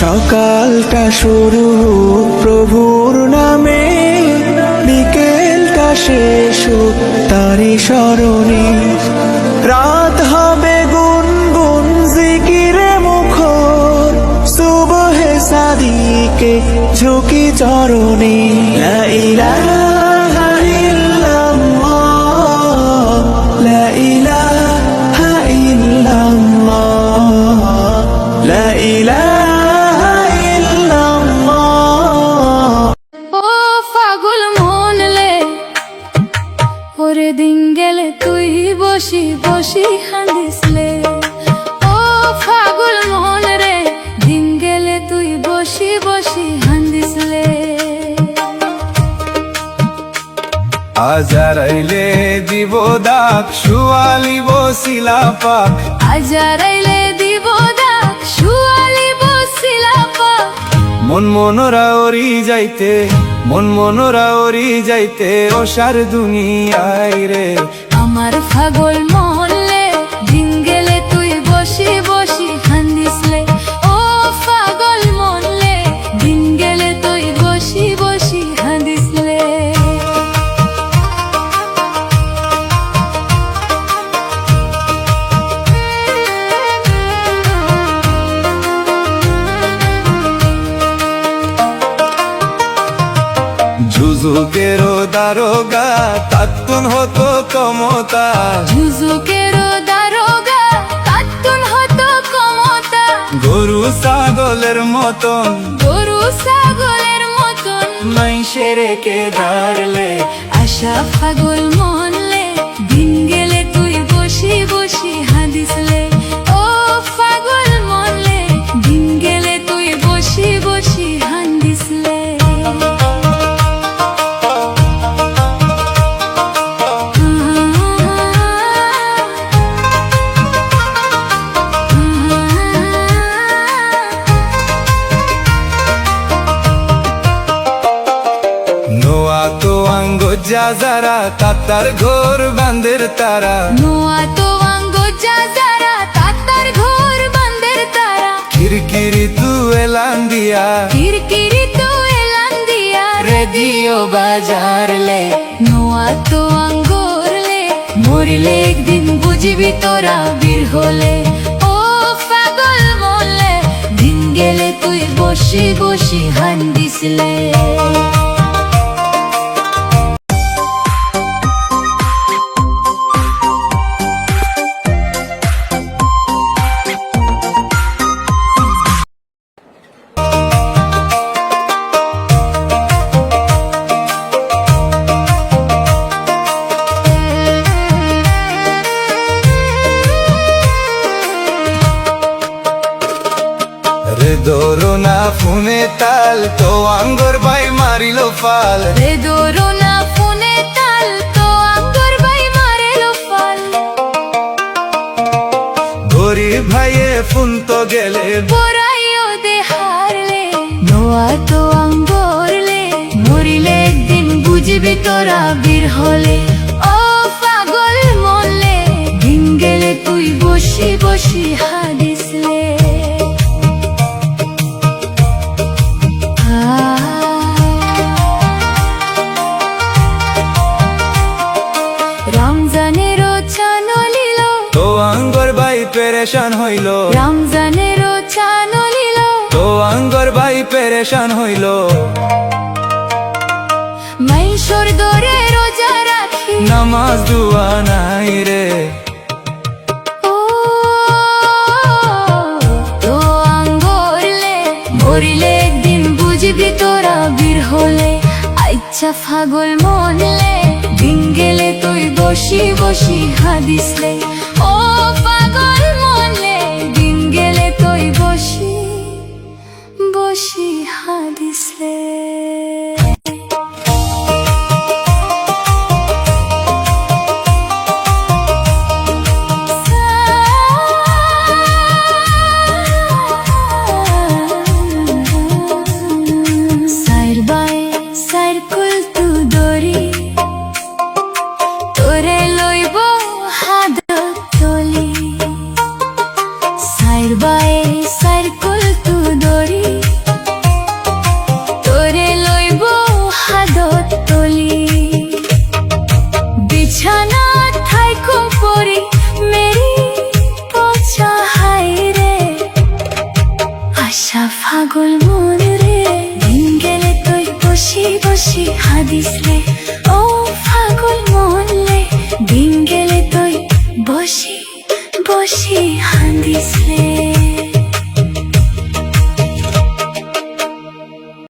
সকালটা শুরু হোক প্রভুর নামে, বিকেলটা শেষ হোক তারি স্মরণে। রাত হবে গুনগুন জিকিরে মুখর, সুবহে সাদিকে ঝুঁকি চরণে। লা ইলাহা ইল্লাল্লাহ, লা ইলাহা ইল্লাল্লাহ, লা ইলাহা ইল্লাল্লাহ। ও পাগল মনলে ওরে দিন গেলে তুই বসি বসি হাঁদিসলে। ও পাগল মন রে দিন গেলে তুই বসি বসি হাঁদিসলে। আজারাইলে দিব ডাক শুয়ালি বসিলা পাক, আজারাইলে দিব ডাক শুয়ালি বসিলা পাক। মন মনোরা ওরি যাইতে, মন মনোরা ওরি যাইতে ওসার দুনিয়ায় রে। আমার পাগল মনলে দিন গেলে তুই বসি বসি হাঁদিসলে। ও পাগল মনলে দিন গেলে তুই বসি বসি হাঁদিসলে। ঝুঝুকেরও দারোগা তাত্তুন হতো কমতা, ঝুঝুকেরও দারোগা তাত্তুন হতো কমতা। গরু ছাগলের মতন, গরু ছাগলের মতন মাইসে রেখে ধারলে। আশা পাগল মনলে দিন গেলে তুই বসি বসি হাঁদিসলে। ও পাগল মনলে দিন গেলে তুই বসি বসি হাঁদিসলে। নোয়া তো আঙ্গ যারা তাতার ঘর বান্দের তারা, নোয়া তো আঙ্গ যারা তাতার ঘর বান্দের তারা। কিরকিরি তু এলান দিয়া, কিরকিরি তো এলান দিয়া রেডিও বাজারলে। নোয়া তো আঙ্গরলে মরিলে একদিন বুঝবি তোরা বীর হলে। ও পাগল মনলে দিন গেলে তুই বসি বসি হাঁদিসলে। রে দোরো না ফুনে তাল তো আঙ্গর বাই মারিল ফাল, রে দোরো না ফোনে তাল তো আঙ্গর ভাই মারেলো ফাল। গরিব ভাইয়ে ফোন তো গেলে পরাইও দে হারলে। নোয়া তো আঙ্গরলে মরিলে একদিন বুঝবি তোরা বীর হলে। ও পাগল মনলে দিন গেলে তুই বসি বসি হাঁদিসলে। রমজানেরও চানলিল, তো আঙ্গর বাই পেরেশান হইল, রমজানেরও চানলিল। তো আঙ্গর বাই পেরেশান হইল। মাইশোর দরে রোজা রাখি নামাজ দুয়া নাই রে। ও তো আঙ্গরলে মরিলে একদিন বুঝবি তোরা বীর হলে। আচ্ছা পাগল মনলে দিন গেলে তুই বসি বসি হাঁদিসলে। ও পাগল মনলে দিন গেলে তুই বসি বসি হাঁদিসলে। সাইর বাই সাইর কুল তু দরি তোরে লইব হাত তলি। সাইর বাই সাইর কুল তু দরি বিছানা থাইকো পরি মেরি পচা হাই রে আশা ফাগল মন রে দিন গেলে তুই বসি বসি হাদিসলে ও ফাগল মন লে দিন গেলে তুই বসি বসি হাদিসলে